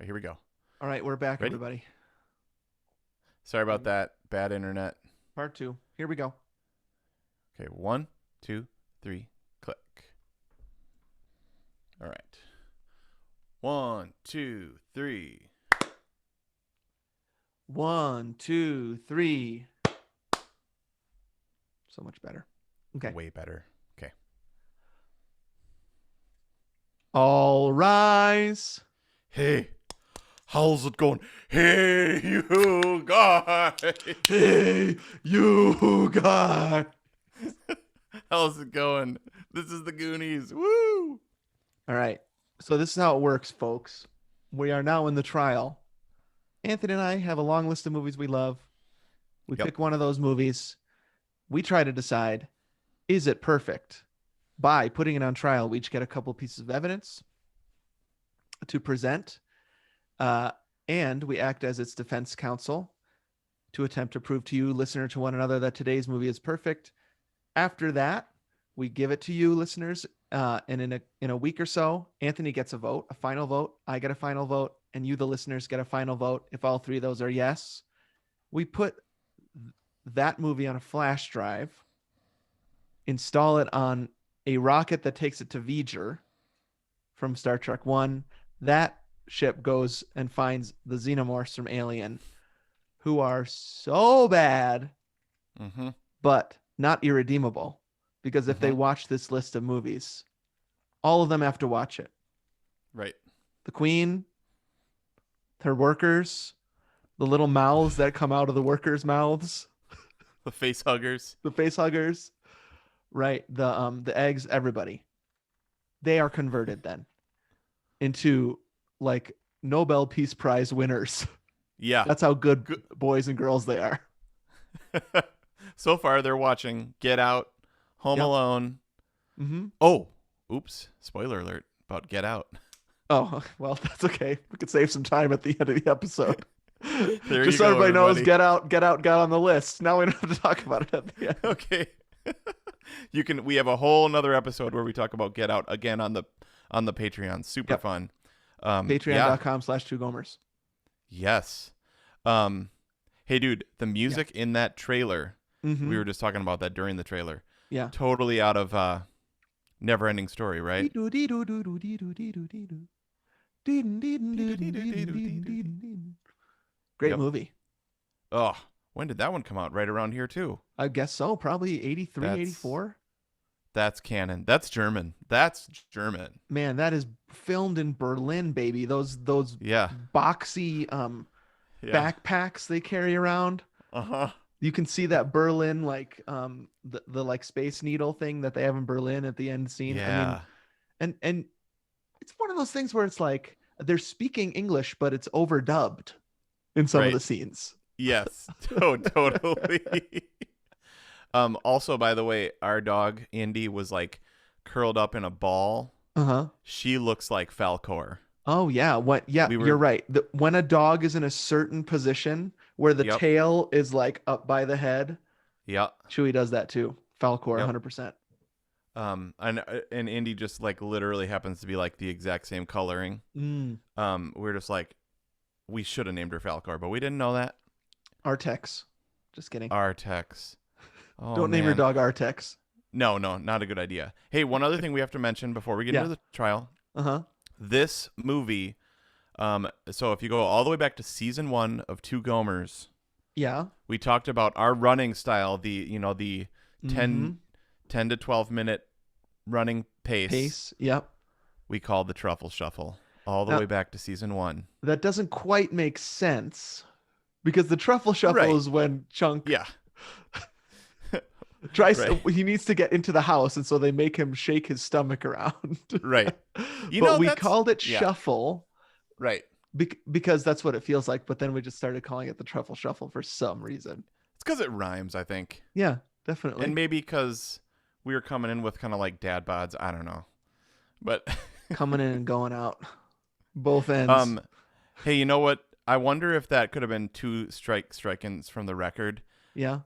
Okay, here we go. All right, we're back, Ready? everybody. Sorry about that. Bad internet. Part two. Here we go. Okay, one, two, three, click. All right. One, two, three. One, two, three. So much better. Okay. Way better. Okay. All rise. Hey, how's it going? Hey, you guys. Hey, you guy. How's it going? This is the Goonies. Woo! All right. So this is how it works, folks. We are now in the trial. Anthony and I have a long list of movies we love. We Yep. pick one of those movies. We try to decide, is it perfect? By putting it on trial, we each get a couple pieces of evidence to present, and we act as its defense counsel to attempt to prove to you, listener, to one another, that today's movie is perfect. After that, we give it to you, listeners, and in a week or so, Anthony gets a vote, a final vote. I get a final vote, and you, the listeners, get a final vote. If all three of those are yes, we put that movie on a flash drive, install it on a rocket that takes it to V'ger from Star Trek 1. That ship goes and finds the xenomorphs from Alien, who are so bad, Mm-hmm. but not irredeemable. Because if they watch this list of movies, all of them have to watch it. Right. The Queen, her workers, the little mouths that come out of the workers' mouths, The face huggers. the face huggers, right? The eggs, everybody. They are converted then into like Nobel Peace Prize winners. Yeah. That's how good boys and girls they are. So far, they're watching Get Out, Home Yep. Alone. Mm-hmm. Oh, oops. Spoiler alert about Get Out. Oh, well, that's okay. We could save some time at the end of the episode. There Just you so go, everybody knows, everybody. Get Out got on the list. Now we don't have to talk about it at the end. Okay. We have a whole another episode where we talk about Get Out again on the Patreon. Super Yep. fun. Yeah. Patreon.com/2gomers. Yes. Hey dude, the music in that trailer, Mm-hmm. we were just talking about that during the trailer. Yeah. Totally out of Neverending Story, right? Great Yep. movie. Oh, when did that one come out? Right around here too. I guess so. Probably 83, That's 84. That's canon. That's German. That's German. Man, that is filmed in Berlin, baby. Those Yeah. boxy Yeah. backpacks they carry around. Uh-huh. You can see that Berlin the like Space Needle thing that they have in Berlin at the end scene. I mean, Yeah. and it's one of those things where it's like they're speaking English, but it's overdubbed in some of Right. the scenes. Yes. Oh, totally. Also, by the way, our dog Indy was like curled up in a ball. Uh-huh. She looks like Falcor. Oh yeah, what? Yeah, We you're were right. When a dog is in a certain position where the Yep. tail is like up by the head, Yeah. Chewie does that too. Falcor, Yep. 100%. And Indy just like literally happens to be like the exact same coloring. Mm. We're just like, we should have named her Falcor, but we didn't know that. Artex. Just kidding. Artex. Oh, Don't name your man. dog Artex. No, not a good idea. Hey, one other thing we have to mention before we get Yeah. into the trial. Uh-huh. This movie, so if you go all the way back to season 1 of Two Gomers, Yeah. we talked about our running style, the 10, Mhm. 10 to 12 minute running Pace. Yep. we called the Truffle Shuffle all the Now, way back to season 1. that doesn't quite make sense because the truffle shuffle Right. is when Chunk Yeah. tries Right. he needs to get into the house, and so they make him shake his stomach around. Right. You But know, we that's- called it yeah. shuffle Right. because that's what it feels like, but then we just started calling it the truffle shuffle for some reason. It's because it rhymes, I think. Yeah, definitely. And maybe because we were coming in with kind of like dad bods. I don't know. But Coming in and going out. Both ends. hey, you know what? I wonder if that could have been two strike-ins from the record. Yeah.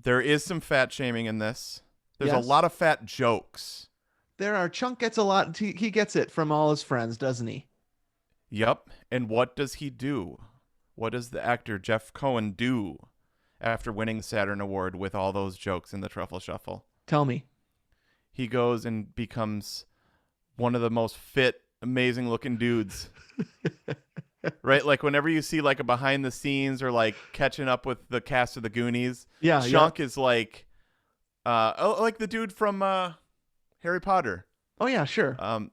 There is some fat shaming in this. There's Yes. a lot of fat jokes. There are Chunk gets a lot he gets it from all his friends, doesn't he? Yep. And what does he do? What does the actor Jeff Cohen do after winning the Saturn Award with all those jokes in the Truffle Shuffle? Tell me. He goes and becomes one of the most fit, amazing looking dudes. Right? Like whenever you see like a behind the scenes or like catching up with the cast of the Goonies, Yeah, yeah. Chunk is like like the dude from Harry Potter. Oh yeah, sure. Um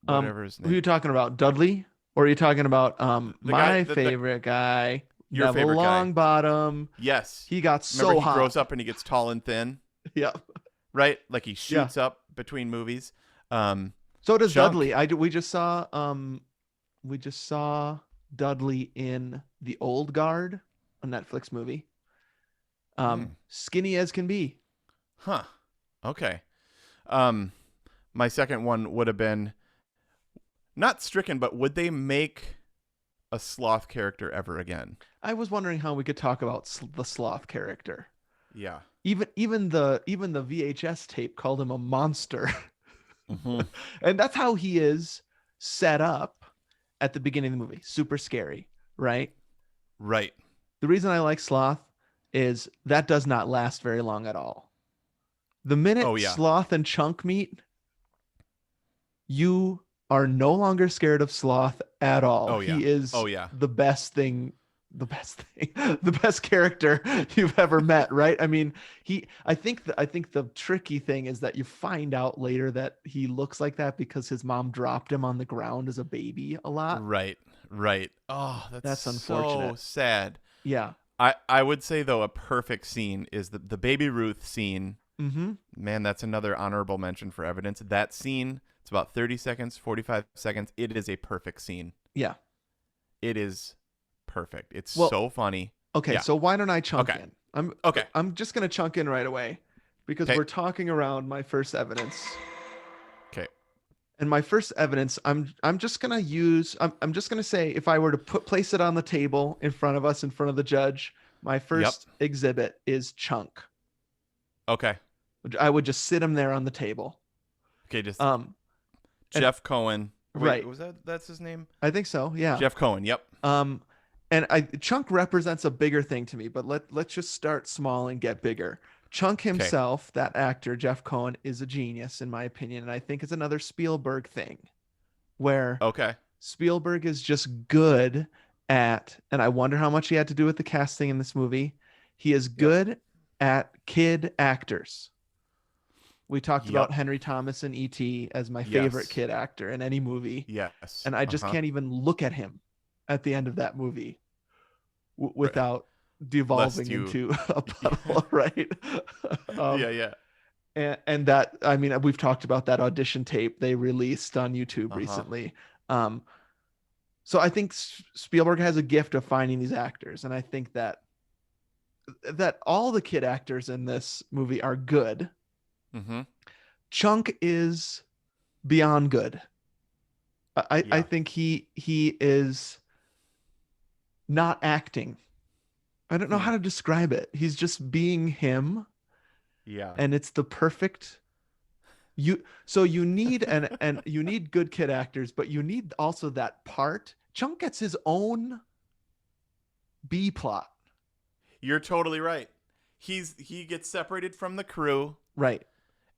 Um, whatever his who are you name. talking about? Dudley? Or are you talking about The guy my the favorite guy, your Neville favorite guy. Longbottom? Yes. He got Remember so he hot. grows up and he gets tall and thin, Yeah. right? Like he Yeah. shoots up between movies. Um So does Dudley. Chunk. We just saw Dudley in The Old Guard, a Netflix movie. Hmm. Skinny as can be. Huh. Okay. Um my second one would have been not Stricken, but would they make a sloth character ever again? I was wondering how we could talk about the sloth character. Yeah. Even the VHS tape called him a monster. Hmm. And that's how he is set up at the beginning of the movie. Super scary, right? Right. The reason I like Sloth is that does not last very long at all. The Oh minute yeah. Sloth and Chunk meet, you are no longer scared of Sloth at all. Oh yeah. He is Oh yeah. the best thing, the best character you've ever met, right? I mean, I think the tricky thing is that you find out later that he looks like that because his mom dropped him on the ground as a baby a lot. Right. Right. Oh, that's That's so unfortunate. sad. Yeah. I would say though a perfect scene is the Baby Ruth scene. Mm-hmm. Man, that's another honorable mention for evidence. That scene, it's about 30 seconds, 45 seconds. It is a perfect scene. Yeah. It is perfect. It's Well, so funny. okay, Yeah. so why don't I chunk Okay. in? Okay. I'm just gonna chunk in right away because Okay. we're talking around my first evidence. Okay. And my first evidence, I'm just gonna use I'm just gonna say if I were to place it on the table in front of us, in front of the judge, my Yep. first exhibit is Chunk. Okay. I would just sit him there on the table. Okay. Just Um and Jeff Cohen. Wait, right. was that's his name? I think so, yeah. Jeff Cohen. Yep. Um and I Chunk represents a bigger thing to me, but let's just start small and get bigger. Chunk Okay. himself, that actor, Jeff Cohen, is a genius in my opinion, and I think it's another Spielberg thing where Okay. Spielberg is just good at, and I wonder how much he had to do with the casting in this movie. He is Yep. good at kid actors. We talked about Yep. Henry Thomas in E.T. as my Yes. favorite kid actor in any movie, Yes. and I just can't even look at him at the end of that movie without devolving Lest you. into a puddle, right? Yeah. Yeah. And that, I mean, we've talked about that audition tape they released on YouTube Uh-huh. recently. So I think Spielberg has a gift of finding these actors, and I think that all the kid actors in this movie are good. Mm-hmm. Chunk is beyond good. I Yeah. think he is not acting. I don't know how to describe it. He's just being him, Yeah. and it's the perfect. You need and you need good kid actors, but you need also that part. Chunk gets his own B plot. You're totally right. He gets separated from the crew Right.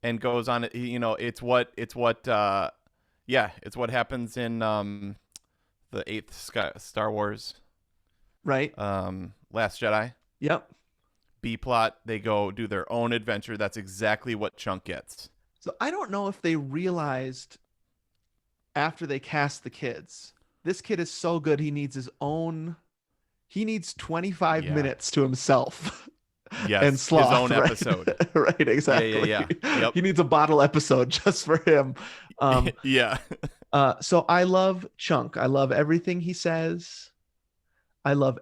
and goes on. It's what it's what happens in the eighth Star Wars, Right. Last Jedi. Yep. B plot. They go do their own adventure. That's exactly what Chunk gets. So I don't know if they realized after they cast the kids, this kid is so good he needs his own. He needs 25 Yeah. minutes to himself. Yes. And Sloth, his own right? episode. Right, exactly. Yeah. Yep. He needs a bottle episode just for him. Yeah. So I love Chunk. I love everything he says. I love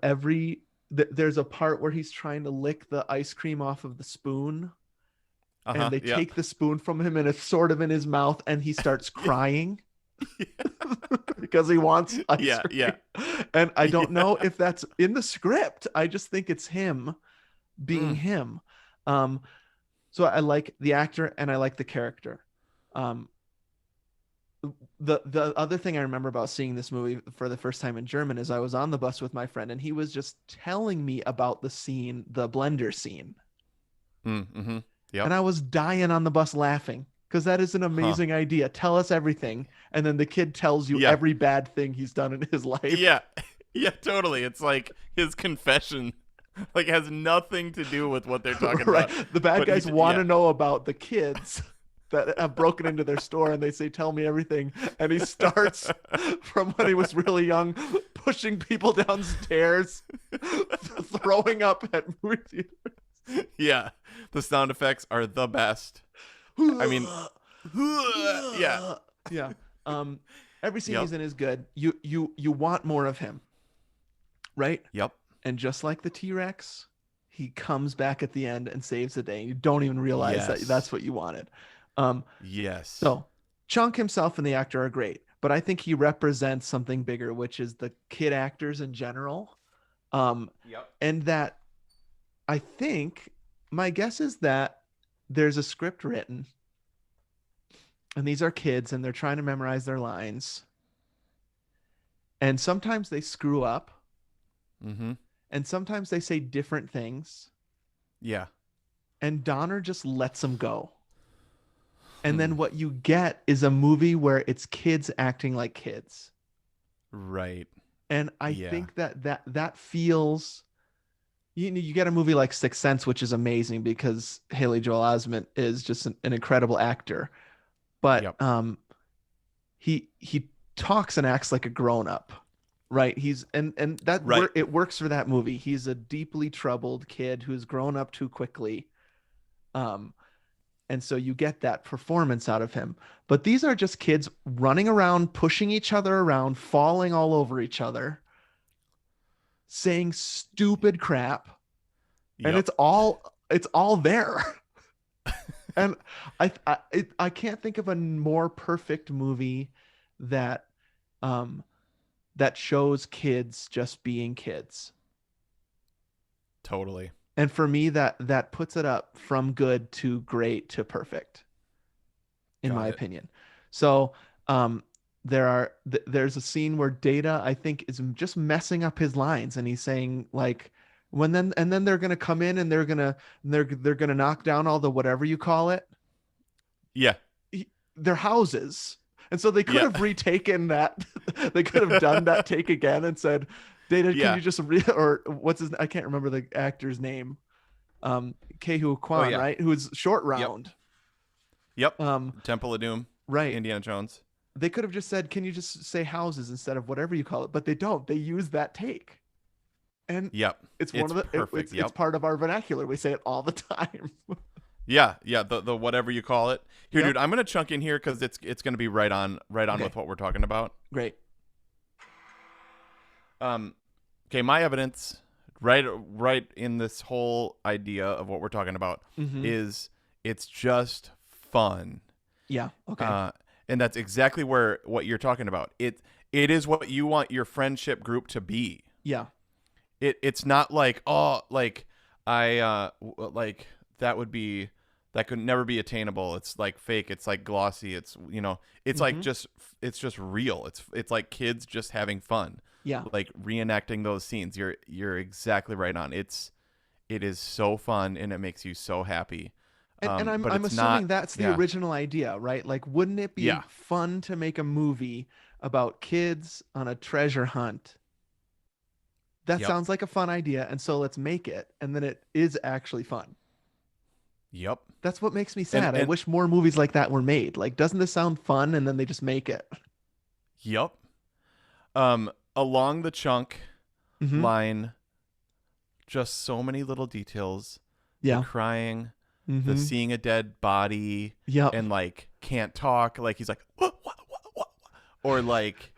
there's a part where he's trying to lick the ice cream off of the spoon, and they Yeah. take the spoon from him and it's sort of in his mouth, and he starts crying because he wants ice Yeah. cream. Yeah. And I don't know if that's in the script. I just think it's him being him. So I like the actor and I like the character. the other thing I remember about seeing this movie for the first time in German is I was on the bus with my friend and he was just telling me about the scene, the blender scene. Mm-hmm. And Yep. I was dying on the bus laughing because that is an Huh. amazing idea. Tell us everything. And then the kid tells you Yeah. every bad thing he's done in his life. Yeah. Yeah, totally. It's like his confession like has nothing to do with what they're talking Right. about. The bad But guys want yeah. to know about the kids that have broken into their store and they say, tell me everything. And he starts from when he was really young, pushing people downstairs, throwing up at movie theaters. Yeah. The sound effects are the best. I mean, yeah. Yeah. Every scene Yep. he's in is good. You want more of him, right? Yep. And just like the T-Rex, he comes back at the end and saves the day. You don't even realize that Yes. that's what you wanted. Um, Yes. so Chunk himself and the actor are great, but I think he represents something bigger, which is the kid actors in general. Yep. And that I think my guess is that there's a script written, and these are kids, and they're trying to memorize their lines, and sometimes they screw up, Mm-hmm. and sometimes they say different things, Yeah. and Donner just lets them go. And Hmm. then what you get is a movie where it's kids acting like kids. Right. And I Yeah. think that feels you get a movie like Sixth Sense, which is amazing because Haley Joel Osment is just an incredible actor. But Yep. he talks and acts like a grown up, right? He's and Right. it works for that movie. He's a deeply troubled kid who's grown up too quickly. Um, and so you get that performance out of him. But these are just kids running around, pushing each other around, falling all over each other, saying stupid crap, and Yep. it's all there. And I can't think of a more perfect movie that um that shows kids just being kids. Totally. And for me that puts it up from good to great to perfect in my Got it. opinion. So um there's a scene where Data I think is just messing up his lines and he's saying like when then and then they're going to come in and they're going to knock down all the whatever you call it Yeah. their houses. And so they could Yeah. have retaken that. They could have done that take again and said, Data, can Yeah. you just or what's his I can't remember the actor's name. Kehu Oh Kwan, yeah. right? Who is short Yep. round. Yep. Um, Temple of Doom. right. Indiana Jones. They could have just said, can you just say houses instead of whatever you call it? But they don't. They use that take. And Yep. it's one It's of the perfect. it's Yep. part of our vernacular. We say it all the time. Yeah. Yeah. The whatever you call it. Here, Yep. dude. I'm gonna chunk in here because it's gonna be right on Okay. with what we're talking about. Great. Okay. My evidence, right in this whole idea of what we're talking about Mm-hmm. is it's just fun. Yeah. Okay. And that's exactly what you're talking about. It is what you want your friendship group to be. Yeah. It's not like like like that could never be attainable. It's like fake. It's like glossy. It's it's like Mm-hmm. it's just real. It's like kids just having fun, Yeah. like reenacting those scenes. You're exactly right on. It is so fun and it makes you so happy. And But I'm it's assuming not. that's the Yeah. original idea, right? Like, wouldn't it be Yeah. fun to make a movie about kids on a treasure hunt? That Yep. sounds like a fun idea, and so let's make it, and then it is actually fun. Yep. That's what makes me And sad. I and wish more movies like that were made. Like, doesn't this sound fun? And then they just make it. yep. Along the chunk Mm-hmm. line, just so many little details. The Yeah. crying, the Mm-hmm. seeing a dead body, Yep. and like can't talk. Like he's like what? Or like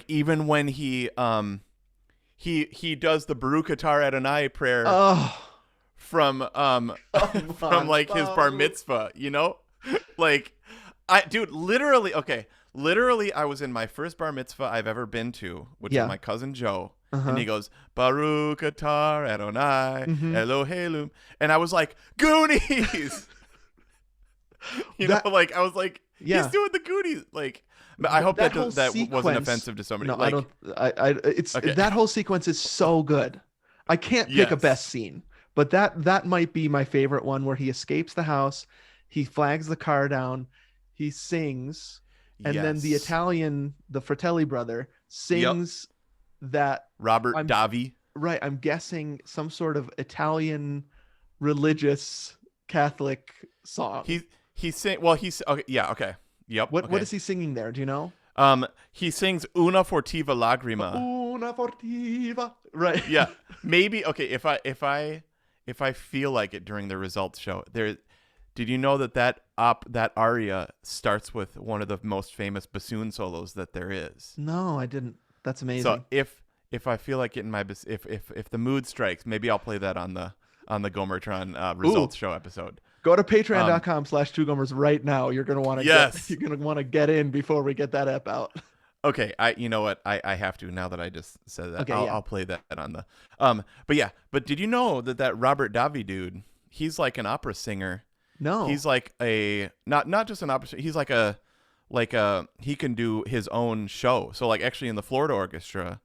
even when he does the Baruch Atar Adonai prayer Oh, from come from on, like his bar Bo. mitzvah, like dude, literally I was in my first bar mitzvah I've ever been to, which Yeah. is my cousin Joe. Uh-huh. And he goes, Baruch Atar Adonai Mhm. Elohim, and I was like, Goonies. That- Like I was like, Yeah. he's doing the Goonies. Like But I hope that whole wasn't sequence, offensive to somebody. no, I Like, don't. It's okay. that whole sequence is so good. I can't pick a best Yes. scene, but that might be my favorite one where he escapes the house, he flags the car down, he sings, and then Yes. the Fratelli brother, Yep. sings that. Robert I'm Davi. right. I'm guessing some sort of Italian religious Catholic song. He's saying, well, he's okay. Yeah. Okay. Yep. What Okay. is he singing there? Do you know? He sings "Una fortiva lagrima." Una fortiva. Right. Yeah. Maybe. Okay. If I feel like it during the results show, there. Did you know that aria starts with one of the most famous bassoon solos that there is? No, I didn't. That's So amazing. if I feel like getting my if the mood strikes, maybe I'll play that on the Gomertron Ooh, results show episode. go to Um, patreon.com/2gomers right now. You're gonna want to yes. you're gonna want to get in before we get that app out. Okay, you know what? I have to now that I just said that. Okay, yeah. I'll play that on the but yeah, but did you know that Robert Davi dude, he's like an opera singer. No. He's like a not just an opera singer, he's like a he can do his own show. So like actually in the Florida Orchestra,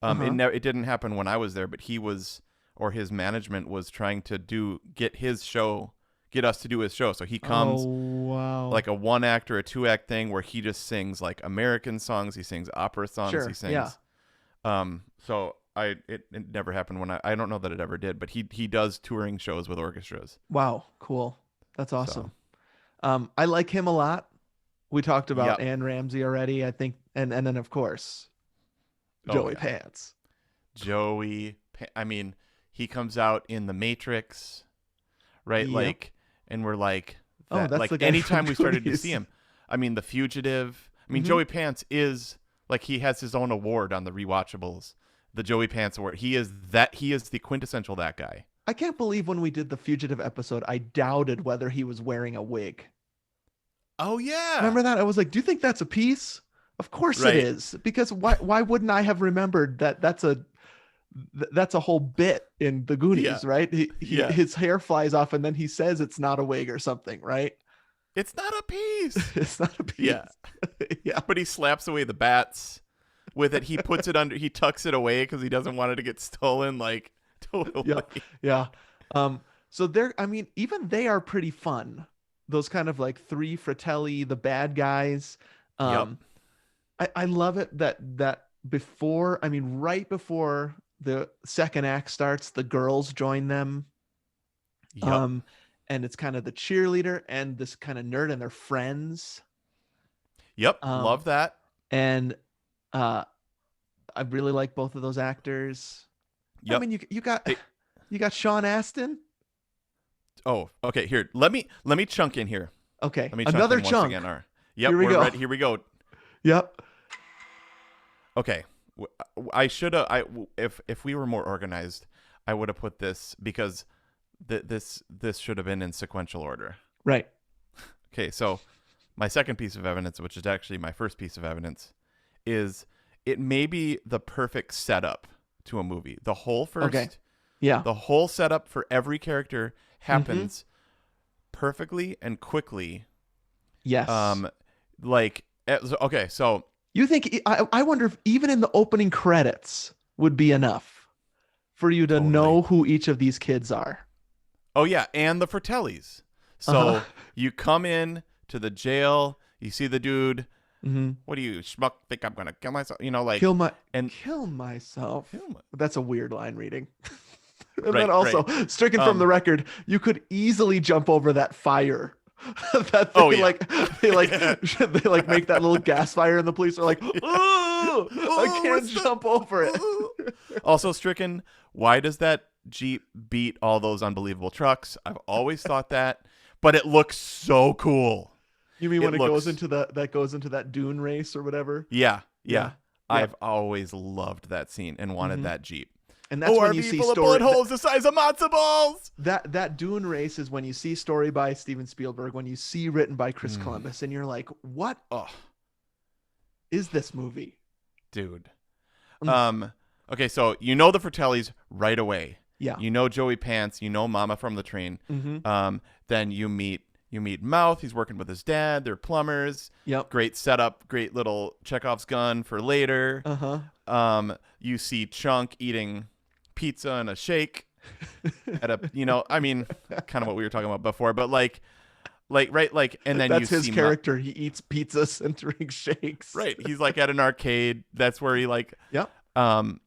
it didn't happen when I was there, but he was or his management was trying to get us to do his show. So he comes Oh wow. like a 1 act or a 2 act thing where he just sings like American songs, he sings opera songs, Sure, he sings. yeah. So it never happened when I don't know that it ever did, but he does touring shows with orchestras. Wow. Cool. That's awesome. I like him a lot. We talked about Yep. Anne Ramsey already, I think, and then of course Joey Yeah. Pants. I mean, he comes out in The Matrix, right? Yep. Like, and we're like, Oh, that, that's like the guy anytime from we started to Goonies. see him, I mean, The Fugitive. I mean, Mhm. Joey Pants is like he has his own award on the rewatchables, the Joey Pants Award. He is the quintessential that guy. I can't believe when we did the Fugitive episode, I doubted whether he was wearing a wig. Oh yeah, Remember that? I was like, "Do you think that's a piece?" Of course Right. it is, because why wouldn't I have remembered that that's a whole bit in the Goonies, Yeah. right? Yeah. His hair flies off and then he says it's not a wig or something, right? It's not a piece. It's not a piece. Yeah. Yeah. But he slaps away the bats with it. He puts it under. He tucks it away because he doesn't want it to get stolen. Like totally. Yeah. Yeah. So I mean, even they are pretty fun. Those kind of like three Fratelli, the bad guys. Yep. I love it that before, I mean, right before the second act starts, the girls join them. Yep. And it's kind of the cheerleader and this kind of nerd and their friends. Yep. Love that. And I really like both of those actors. Yep. I mean, you got Sean Astin. Oh, okay. Here, let me chunk in here. Okay, Let me chunk another in once chunk. again. Yep, Here we we're go. ready. Here we go. Yep. Okay, I should have. If we were more organized, I would have put this because this should have been in sequential order. Right. Okay, so my second piece of evidence, which is actually my first piece of evidence, is it may be the perfect setup to a movie. The whole first, Okay. Yeah. the whole setup for every character happens perfectly and quickly. Yes. Okay, so You think I wonder if even in the opening credits would be enough for you to Totally. know who each of these kids are. oh yeah, and the Fratellis. So Uh-huh. you come in to the jail, you see the dude. Mm-hmm. What do you schmuck think I'm gonna kill myself? You know, like Kill myself. Kill my- That's a weird line reading. And Right, then also, stricken from the record, you could easily jump over that fire. That Oh, they yeah. they like make that little gas fire, and the police are like, "Oh, I can't what's the- jump over it." Also, Stricken, why does that Jeep beat all those unbelievable trucks? I've always thought that, but it looks so cool. You mean when it goes looks- into that dune race or whatever? Yeah. Yeah. I've always loved that scene and wanted that Jeep. And that's when you ORV see full of story. bullet holes the size of matzo balls. That dune race is when you see story by Steven Spielberg, when you see written by Chris Mm. Columbus, and you're like, what Oh, is this movie? dude. Mm. Okay, so you know the Fratellis right away. Yeah. You know Joey Pants. You know Mama from the Train. Mm-hmm. Then you meet You meet Mouth. He's working with his dad. They're plumbers. Yep. Great setup. Great little Chekhov's gun for later. Uh-huh. You see Chunk eating pizza and a shake at a, I mean, kind of what we were talking about before, but right, and then That's you his see character. He eats pizzas and drinks shakes. right. He's like at an arcade. That's where he Yep. um,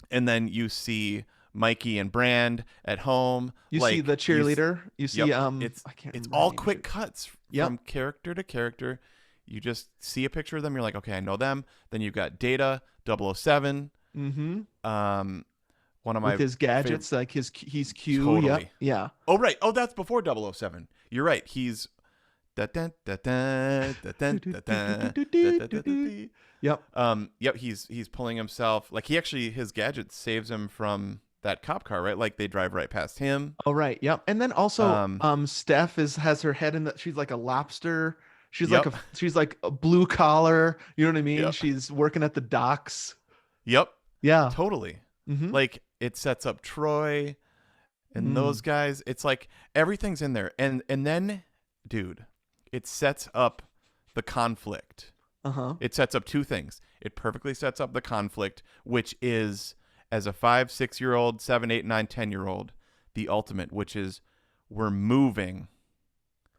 and then you see Mikey and Brand at home. You see the cheerleader. You see yep, I can't it's remember all her name. quick cuts Yep. from character to character. You just see a picture of them. You're like, okay, I know them. Then you've got Data, 007. Mm-hmm. One of my With his gadgets, like he's Q. Totally. Yep. Yeah. Oh, right. Oh, that's before 007. You're right. He's Yep. Yep, he's pulling himself, like his gadget saves him from that cop car, right? Like they drive right past him. Oh, right. Yep. And then also Steph has her head in the, she's like a lobster. She's Yep. she's like a blue collar, you know what I mean? Yep. She's working at the docks. Yep. Yeah. Totally. Mm-hmm. Like it sets up Troy and those guys. It's like everything's in there. And then, dude, it sets up the conflict. Uh-huh. It sets up two things. It perfectly sets up the conflict, which is, as a 5, 6-year-old, 7, 8, 9, 10-year-old, the ultimate, which is we're moving.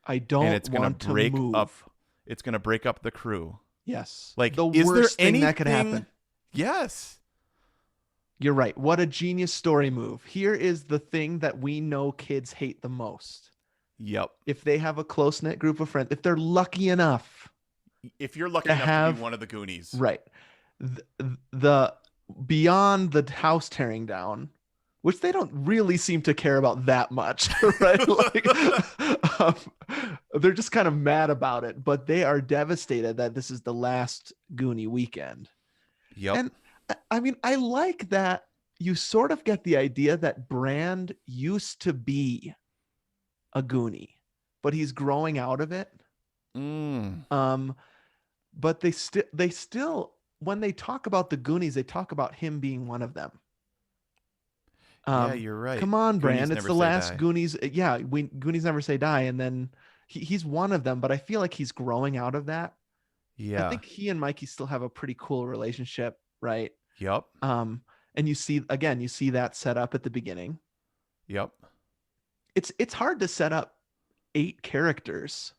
I don't and it's want to move. It's going to break up the crew. Yes. Like, the is worst there thing that could happen. Yes. You're right. What a genius story move. Here is the thing that we know kids hate the most. Yep. If they have a close-knit group of friends, if they're lucky enough. If you're lucky enough to be one of the Goonies. Right. The beyond the house tearing down, which they don't really seem to care about that much, right? They're just kind of mad about it, but they are devastated that this is the last Goonie weekend. Yep. And I mean, I like that you sort of get the idea that Brand used to be a Goonie, but he's growing out of it. But they still, when they talk about the Goonies, they talk about him being one of them. Yeah, you're right. Come on, Brand. Goonies It's the last Goonies. Yeah, Goonies never say die. And then he's one of them, but I feel like he's growing out of that. Yeah. I think he and Mikey still have a pretty cool relationship, right? Yep. And you see that set up at the beginning. Yep. It's hard to set up 8 characters.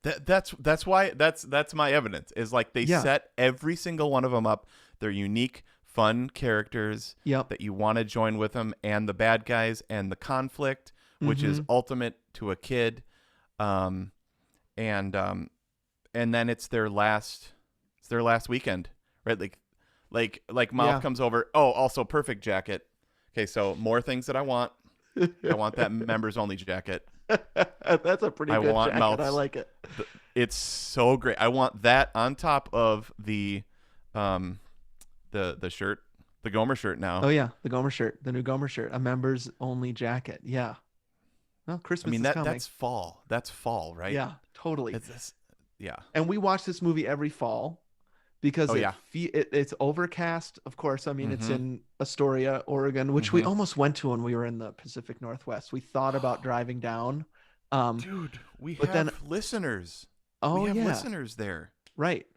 That's why that's my evidence is like they set every single one of them up. They're unique, fun characters that you want to join with them, and the bad guys and the conflict, which is ultimate to a kid. And then it's their last weekend, right? Like Mouth comes over. Oh, also perfect jacket. Okay, so more things that I want. I want that members only jacket. That's a pretty good jacket. Mouth's, I like it. It's so great. I want that on top of the shirt, the Gomer shirt now. Oh yeah, the Gomer shirt, the new Gomer shirt, a members only jacket. Yeah. Well, Christmas is coming. That's fall. That's fall, right? Yeah, totally. Yeah. And we watch this movie every fall because it's overcast. Of course, I mean it's in Astoria, Oregon, which we almost went to when we were in the Pacific Northwest. We thought about driving down. Dude, we have listeners. Oh, we have listeners there. Right.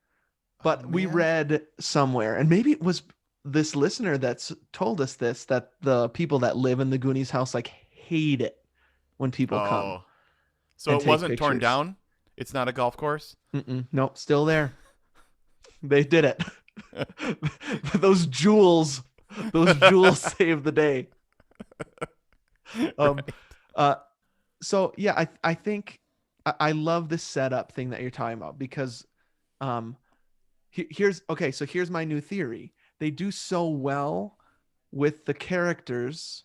But we read somewhere, and maybe it was this listener that's told us this, that the people that live in the Goonies house like hate it when people come. So it wasn't torn down? It's not a golf course? Nope, still there. They did it. Those jewels saved the day. So yeah, I think I love this setup thing that you're talking about because here's my new theory. They do so well with the characters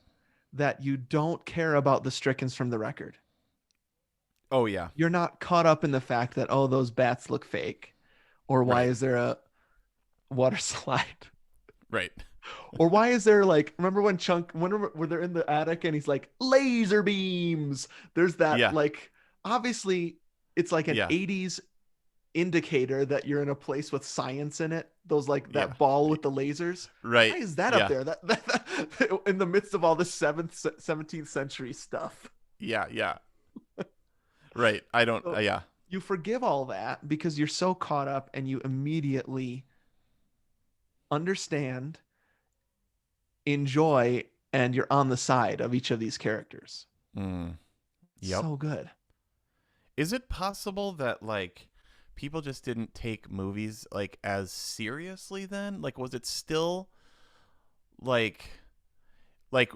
that you don't care about the Strickens from the record. Oh yeah. You're not caught up in the fact that, oh, those bats look fake, or why is there a water slide? Right. Or why is there remember when Chunk, where they're in the attic and he's like, laser beams. There's that obviously it's like an 80s indicator that you're in a place with science in it. Those that ball with the lasers. Right. Why is that up there? That in the midst of all this 17th century stuff. Yeah. Right. I don't. So Yeah. you forgive all that because you're so caught up and you immediately understand, enjoy, and you're on the side of each of these characters. Mm, yep. So good. Is it possible that like people just didn't take movies like as seriously then? Like, was it still like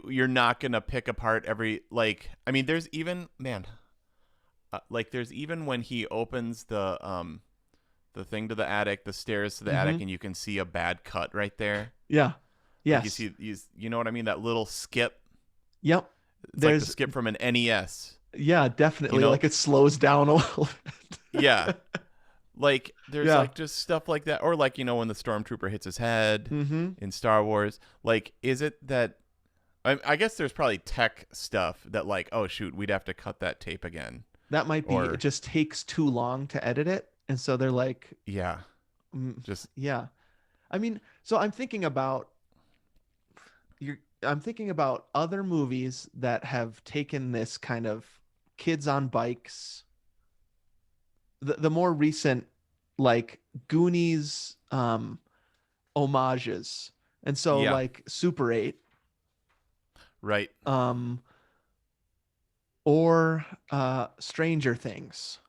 you're not gonna pick apart every like? I mean, there's even man, like there's even when he opens the thing to the attic, the stairs to the Mm-hmm. attic, and you can see a bad cut right there. Yeah. Like you Yes. see, you know what I mean? That little skip. Yep. It's like the There's skip from an NES. yeah, You definitely. know? Like it slows down a little Yeah. bit. Like there's Yeah. like just stuff like that, or like when the stormtrooper hits his head Mm-hmm. in Star Wars. Like, is it that? I guess there's probably tech stuff that like, oh shoot, we'd have to cut that tape again, That might be it or just takes too long to edit it. And so they're like, yeah, mm, just yeah. I mean, so I'm thinking about other movies that have taken this kind of kids on bikes. The more recent like Goonies homages. And so yeah, like Super 8 right. um or Stranger Things.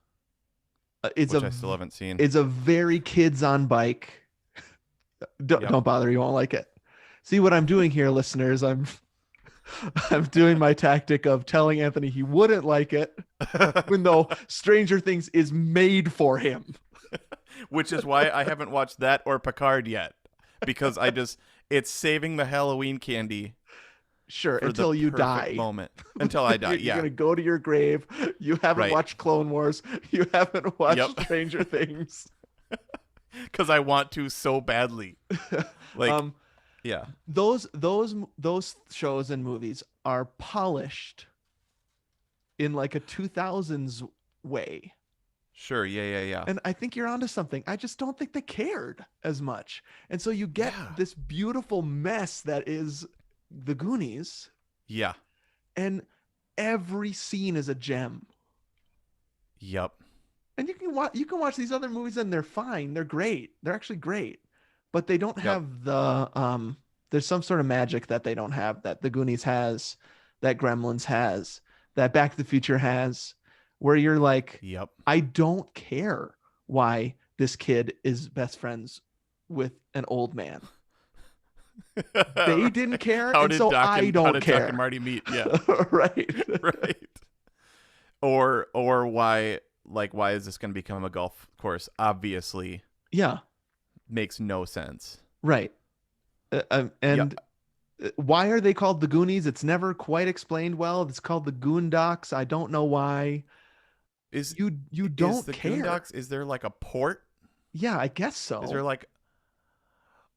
It's Which a I still haven't seen. it's a very kids on bike. Yep. Don't bother, you won't like it. See what I'm doing here, listeners? I'm doing my tactic of telling Anthony he wouldn't like it, even though Stranger Things is made for him. Which is why I haven't watched that or Picard yet, because it's saving the Halloween candy Sure, for the until you perfect die. moment until I die. You're Yeah, gonna go to your grave. You haven't right. watched Clone Wars. You haven't watched Yep. Stranger Things. Because I want to so badly. Like, um, yeah, those shows and movies are polished in like a 2000s way. sure, yeah. And I think you're onto something. I just don't think they cared as much. And so you get Yeah. this beautiful mess that is the Goonies, Yeah. and every scene is a gem. Yep. And you can watch these other movies and they're fine. They're great. They're actually great. But they don't Yep. have the there's some sort of magic that they don't have, that the Goonies has, that Gremlins has, that Back to the Future has, where you're like, Yep. I don't care why this kid is best friends with an old man. They didn't care, How and did so I How don't did Doc and care. Marty meet? Yeah. Right. Right. Or why is this going to become a golf course? Obviously Yeah. makes no sense. Right. Yep. And why are they called the Goonies? It's never quite explained well. It's called the Goondocks. I don't know why. Is You is don't the care. Goondocks? Is there like a port? Yeah, I guess Is there so. like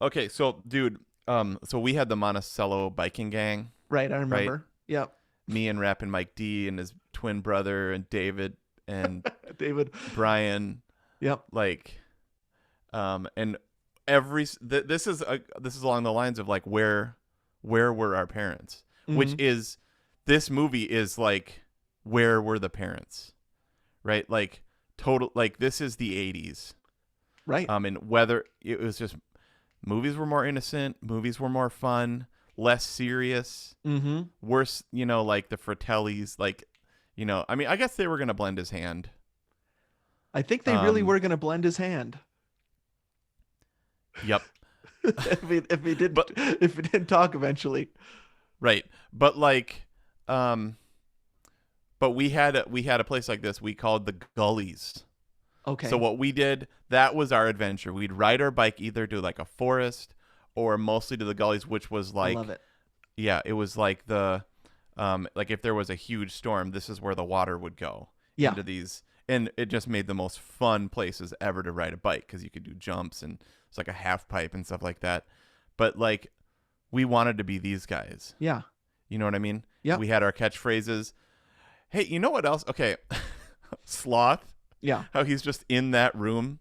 okay? So dude, so we had the Monticello biking gang, Right, I right? remember. Yep. Me and Rap and Mike D and his twin brother and David and David. Brian, Yep. like, and this is along the lines of like where were our parents? Which Mhm. is this movie is like where were the parents, right? Like total like this is the 80s. Right. And whether it was just movies were more innocent, movies were more fun, less serious, Mhm. worse, like the Fratellis, like, I mean, I guess they were gonna blend his hand. I think they really Um, were going to blend his hand. yep, but If he didn't talk eventually. right, but like, um, but we had a place like this we called the Gullies. Okay. So what we did, that was our adventure. We'd ride our bike either to like a forest or mostly to the gullies, which was I like, love it. yeah, it was like like if there was a huge storm, this is where the water would go Yeah. into these, and it just made the most fun places ever to ride a bike because you could do jumps and it's like a half pipe and stuff like that. But like, we wanted to be these guys. Yeah. You know what I mean? Yeah. We had our catchphrases. Hey, you know what else? Okay, Sloth. Yeah. How he's just in that room,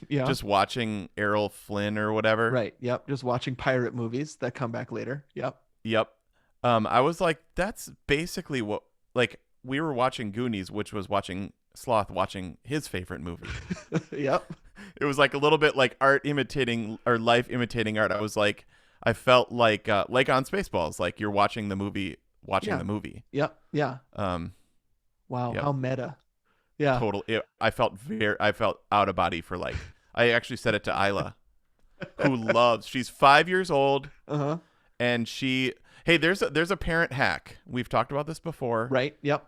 Yeah. just watching Errol Flynn or whatever. Right. Yep. Just watching pirate movies that come back later. Yep. Yep. I was like, that's basically what, like, we were watching Goonies, which was watching Sloth watching his favorite movie. Yep. It was like a little bit like art imitating or life imitating art. I felt like on Spaceballs, like you're watching the movie, watching Yeah. the movie. Yep. Yeah. Um, Wow. yep, How meta. Yeah. I felt out of body for like. I actually said it to Isla, who loves. She's 5 years old, Uh-huh. and hey, there's a parent hack. We've talked about this before. Right. Yep.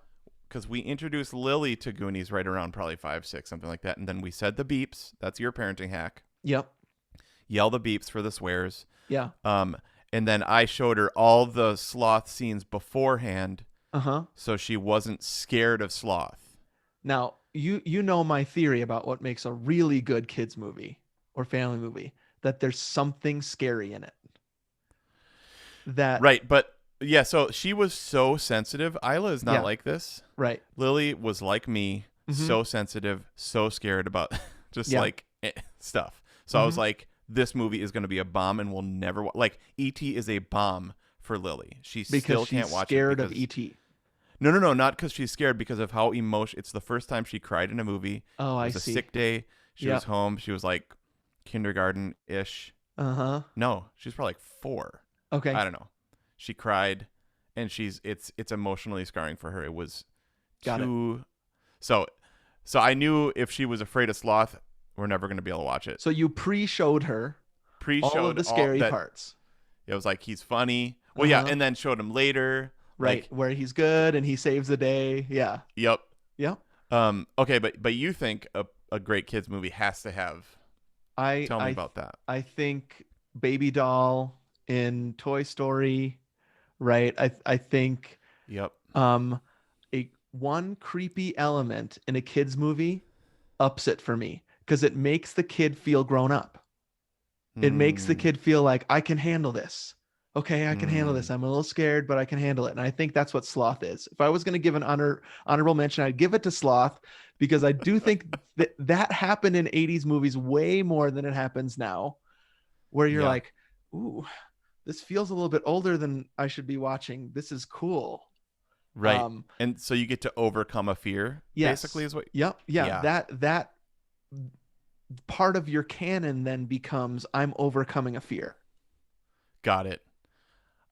Because we introduced Lily to Goonies right around probably 5, 6, something like that. And then we said the beeps. That's your parenting hack. Yep. Yell the beeps for the swears. Yeah. And then I showed her all the Sloth scenes beforehand. Uh-huh. So she wasn't scared of Sloth. Now, you know my theory about what makes a really good kids movie or family movie, that there's something scary in it. That Right. But yeah, so she was so sensitive. Isla is not Yeah. like this. Right. Lily was like me, so sensitive, so scared about just Yeah. like stuff. So I was like, this movie is going to be a bomb and we'll never like E.T. is a bomb for Lily. She Because still she's can't watch scared it of E.T. No, not because she's scared, because of how emotional. It's the first time she cried in a movie. Oh, It I was a see. sick day. She Yep. was home. She was like kindergarten-ish. Uh-huh. No, she's probably like 4. Okay. I don't know. She cried, and it's emotionally scarring for her. It was Got it. too. So I knew if she was afraid of Sloth, we're never going to be able to watch it. So you pre-showed her Pre-showed all of the scary that, parts. It was like, he's funny. Well, yeah, Uh-huh. and then showed him later. Right. Like, Where he's good and he saves the day. Yeah. yep. Yep. Okay, but you think a great kids movie has to have. Tell me about that. I think Baby Doll in Toy Story, right? I think Yep. a one creepy element in a kids movie ups it for me because it makes the kid feel grown up. It makes the kid feel like, I can handle this. Okay, I can handle this. I'm a little scared, but I can handle it. And I think that's what Sloth is. If I was going to give an honorable mention, I'd give it to Sloth, because I do think that happened in 80s movies way more than it happens now, where you're like, ooh, this feels a little bit older than I should be watching. This is cool. Right. And so you get to overcome a fear, Yes. basically, is what. Yep. Yeah. Yeah. That part of your canon then becomes, I'm overcoming a fear. Got it.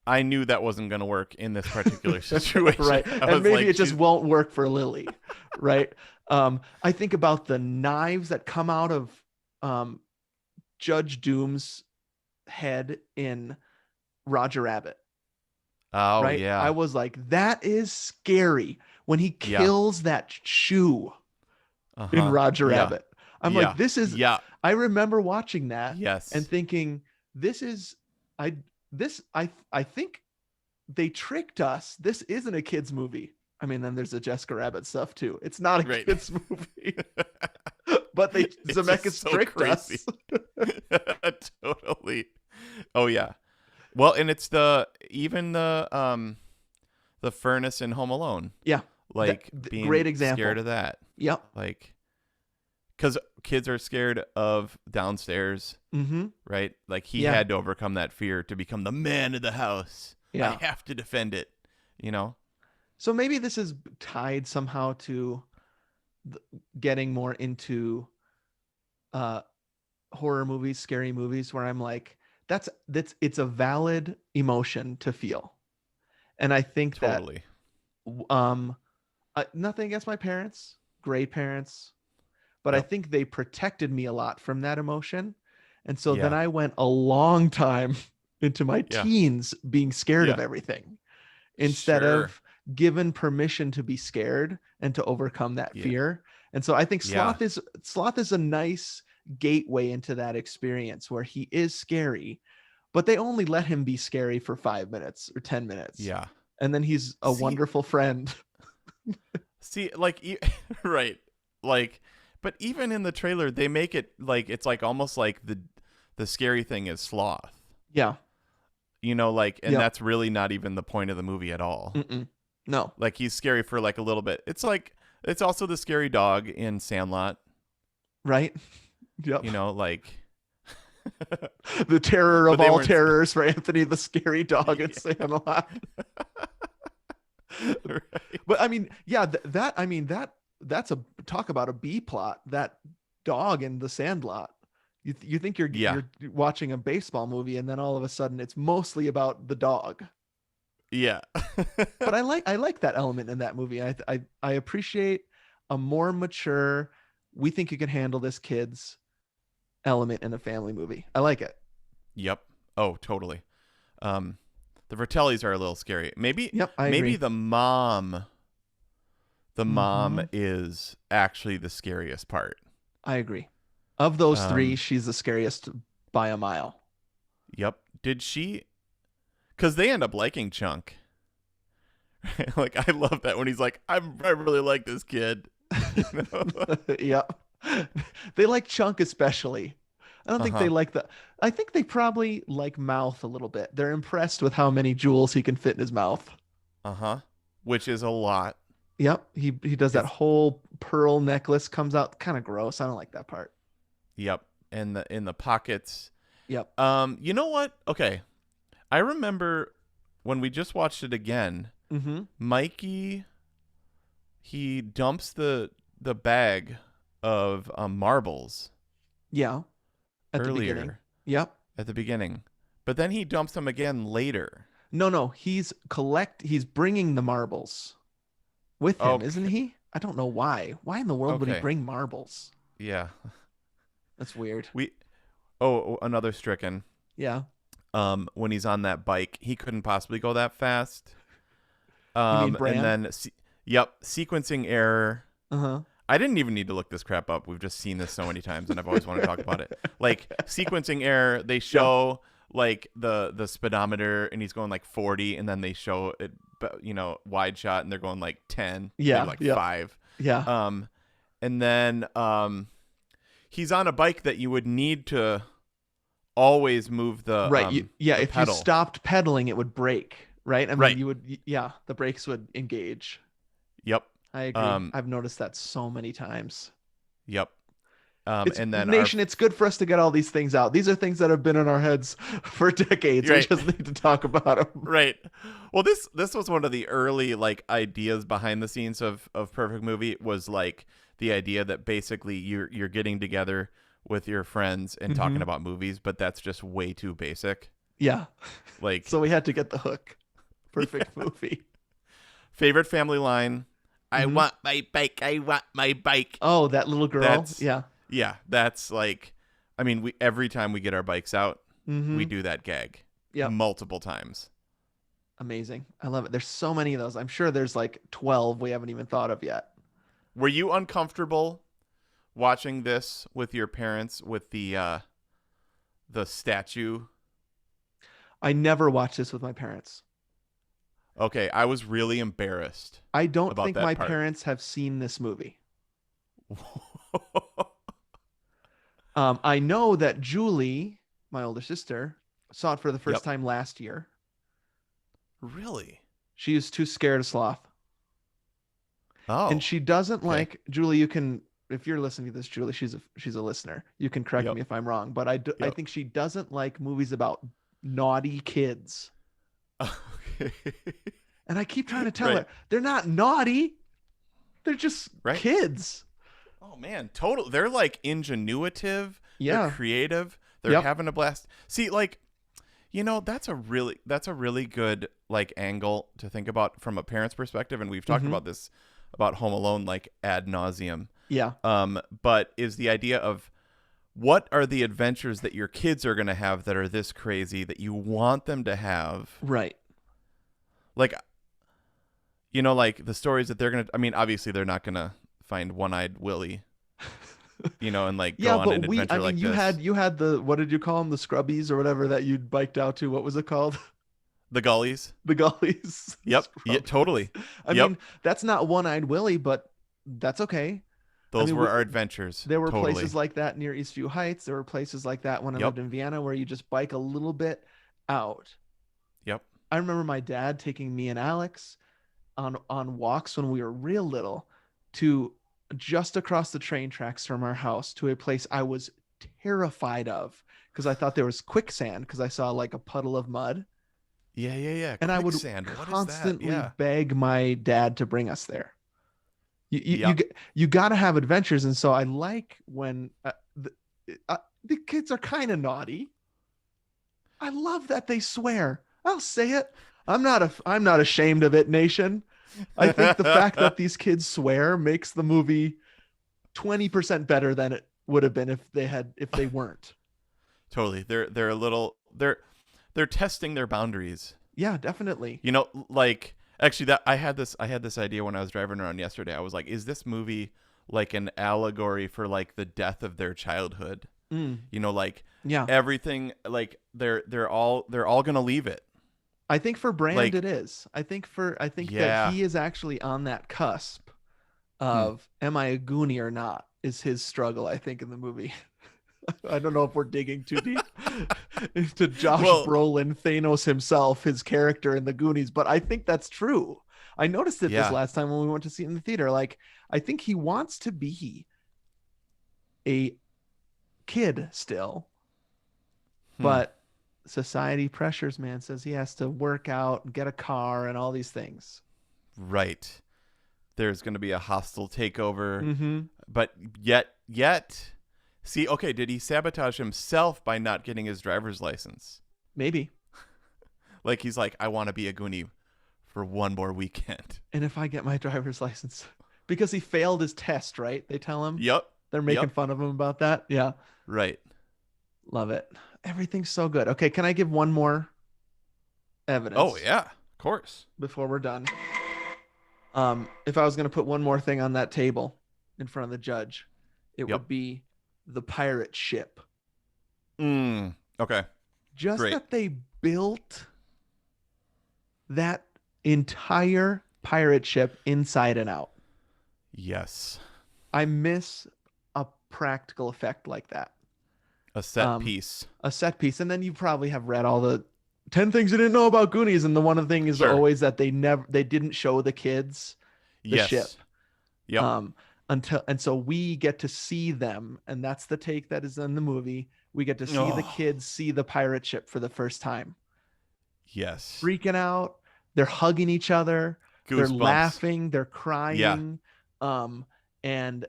I knew that wasn't going to work in this particular situation. Right. I And was maybe like, it just won't work for Lily. Right. I think about the knives that come out of Judge Doom's head in Roger Rabbit. Oh, right. yeah. I was like, that is scary when he kills that shoe in Roger Rabbit. I'm like, this is, I remember watching that and thinking, I think they tricked us. This isn't a kid's movie. I mean, then there's the Jessica Rabbit stuff too. It's not a kid's movie, but Zemeckis tricked us. Totally. Oh yeah. Well, and it's the furnace in Home Alone. Yeah. Like being great example. Scared of that. Yep. Like, because kids are scared of downstairs, right? Like he had to overcome that fear to become the man of the house. Yeah. I have to defend it, you know? So maybe this is tied somehow to getting more into horror movies, scary movies, where I'm like, it's a valid emotion to feel. And I think totally. Nothing against my parents, great parents, but I think they protected me a lot from that emotion. And so then I went a long time into my teens being scared of everything instead of given permission to be scared and to overcome that fear. And so I think Sloth is a nice gateway into that experience where he is scary, but they only let him be scary for 5 minutes or 10 minutes. Yeah. And then he's a wonderful friend. See, like, right. Like, but even in the trailer, they make it like, it's like almost like the scary thing is Sloth. Yeah. You know, like, and that's really not even the point of the movie at all. No. Like, he's scary for like a little bit. It's like, it's also the scary dog in Sandlot. Right. Yep. You know, like the terror of all terrors for Anthony, the scary dog in Sandlot. Right. But I mean, that that's a talk about a B plot. That dog in the Sandlot. You think Yeah. you're watching a baseball movie, and then all of a sudden it's mostly about the dog. Yeah. But I like that element in that movie. I appreciate a more mature. We think you can handle this, kids element in a family movie. I like it. Yep. Oh, totally. Um, the Fratellis are a little scary. Maybe Yep, I maybe agree. the mom Hmm. is actually the scariest part. I agree. Of those three, Um, she's the scariest by a mile. yep. Did she? Because they end up liking Chunk. Like I love that when he's like, I really like this kid. You know? Yep. They like Chunk especially. I don't Uh think they huh. like the. I think they probably like Mouth a little bit. They're impressed with how many jewels he can fit in his mouth. Uh huh. Which is a lot. Yep, he does that Is whole pearl necklace comes out kind of gross. I don't like that part. Yep. And the in the pockets. Yep. You know what? Okay. I remember when we just watched it again. Mm-hmm. Mikey, he dumps the bag of marbles Yeah. At the beginning. earlier Yep. at the beginning, but then he dumps them again later. No, no, he's bringing the marbles with him, isn't Okay. he? I don't know why. Why in the world would he Okay. bring marbles? Yeah. That's weird. We Oh, another stricken. Yeah. When he's on that bike, he couldn't possibly go that fast. You mean And Bran? then yep, sequencing error. Uh-huh. I didn't even need to look this crap up. We've just seen this so many times, and I've always wanted to talk about it. Like sequencing error, they Yep. show like the speedometer, and he's going like 40, and then they show it, wide shot, and they're going like 10, maybe Yeah. like Yep. 5. Yeah. Um, and then he's on a bike that you would need to always move Right. Yeah, the if you pedal. stopped pedaling, it would break, right? I mean, Right. you would, yeah, the brakes would engage. Yep. I agree. Um, I've noticed that so many times. yep. It's And then nation, it's good for us to get all these things out. These are things that have been in our heads for decades. We right. just need to talk about them. Right. Well, this was one of the early like ideas behind the scenes of Perfect Movie was like the idea that basically you're getting together with your friends and talking Hmm. about movies, but that's just way too basic. Yeah. Like So we had to get the hook. yeah. Perfect movie. Favorite family line, I Hmm. want my bike, I want my bike. Oh, that little girl. That's Yeah. yeah, that's like I mean, we every time we get our bikes out, we Hmm. do that gag Yep. multiple times. Amazing. I love it. There's so many of those. I'm sure there's like 12 we haven't even thought of yet. Were you uncomfortable watching this with your parents with the statue? I never watched this with my parents. Okay, I was really embarrassed I don't about think that my part. parents have seen this movie. I know that Julie, my older sister, saw it for the first Yep. time last year. Really? She was too scared of sloth. And Oh, she doesn't okay. like Julie. You can, if you're listening to this, Julie, she's a listener. You can correct Yep. me if I'm wrong, but I Yep. think she doesn't like movies about naughty kids. Okay. And I keep trying to tell Right. her they're not naughty. They're just Right. kids. Oh man, total. They're like ingenuitive. They're Yeah. creative. They're Yep. having a blast. See, like, that's a really good like angle to think about from a parent's perspective, and we've talked Hmm. about this about Home Alone like ad nauseum. Yeah. But is the idea of what are the adventures that your kids are gonna have that are this crazy that you want them to have? Right. Like, like the stories that they're gonna. I mean, obviously they're not gonna find One-Eyed Willie, and like Yeah, go on but an I adventure mean, like you this. had the, what did you call them? The Scrubbies or whatever that you'd biked out to. What was it called? The Gullies. The Gullies. Yep. Yeah. Scrubbies. Totally. I Yep. mean, that's not One-Eyed Willie, but that's okay. I Those mean, were our adventures. there were places Totally. like that near Eastview Heights. There were places like that when I Yep. lived in Vienna where you just bike a little bit out. Yep. I remember my dad taking me and Alex on walks when we were real little to just across the train tracks from our house to a place I was terrified of because I thought there was quicksand because I saw like a puddle of mud. Yeah. Yeah. Yeah. And I would Quicksand. What is that? constantly Yeah. beg my dad to bring us there. Yep. You got to have adventures, and so I like when the kids are kind of naughty. I love that they swear. I'll say it. I'm not ashamed of it, nation. I think the fact that these kids swear makes the movie 20% better than it would have been if they weren't. Totally. They're a little they're testing their boundaries. Yeah, definitely. You know, like actually that I had this idea when I was driving around yesterday. I was like, is this movie like an allegory for like the death of their childhood? Mm, You know, like yeah. everything like they're all going to leave it. I think for Brand Like it is. I think that yeah. he is actually on that cusp Hmm. of am I a Goonie or not is his struggle, I think, in the movie. I don't know if we're digging too deep into Josh Well, Brolin, Thanos himself, his character in the Goonies, but I think that's true. I noticed it this yeah. last time when we went to see it in the theater. Like, I think he wants to be a kid still, Hmm. but society pressures, man, says he has to work out and get a car and all these things. Right. There's going to be a hostile takeover, Mm-hmm. but yet see, okay, did he sabotage himself by not getting his driver's license? Maybe. Like he's like, I want to be a Goonie for one more weekend. And if I get my driver's license, because he failed his test, right? They tell him Yep. they're making Yep. fun of him about that. Yeah. Right. Love it. Everything's so good. Okay, can I give one more Oh evidence yeah, of course. before we're done? If I was going to put one more thing on that table in front of the judge, it Yep. would be the pirate ship. Okay. Just Great. that they built that entire pirate ship inside and out. Yes. I miss a practical effect like that. A set Um, piece. a set piece, and then you probably have read all the 10 things you didn't know about Goonies, and the one thing is Sure. always that they didn't show the kids the Yes. ship. Yep. Um, and so we get to see them, and that's the take that is in the movie. We get to see the Oh. kids see the pirate ship for the first time, Yes. freaking out. They're hugging each other, they're Goosebumps. laughing, they're Yeah. crying, um, and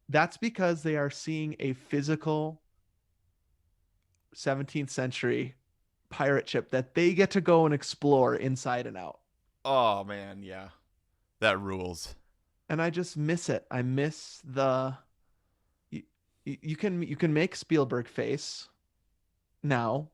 that's because they are seeing a physical 17th century pirate ship that they get to go and explore inside and out. Oh man, yeah. That rules. And I just miss it. I miss the you, you can make Spielberg face now,